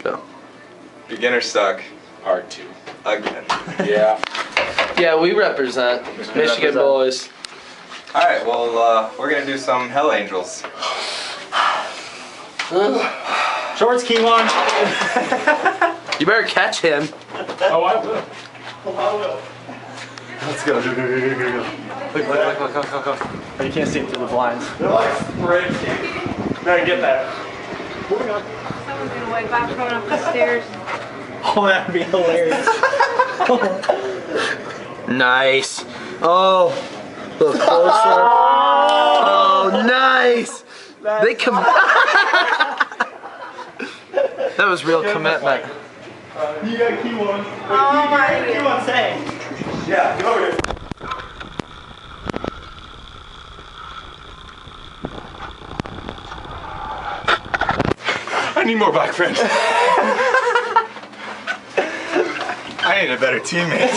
Go. Beginner suck. Part 2. Again. Yeah. Yeah, we represent Michigan boys. Alright, well, we're gonna do some Hell Angels. Shorts, key one. You better catch him. Oh, I will. Let's go. Look. Oh, you can't see it through the blinds. They're like sprinting. Better get there. Someone's gonna wipe out going up the stairs. Oh, that'd be hilarious. Nice. Oh, look closer. Oh, nice. They come. That was real commitment. You got key one. Oh my Key one saying. Yeah, go over here. I need more back friends. I need a better teammate.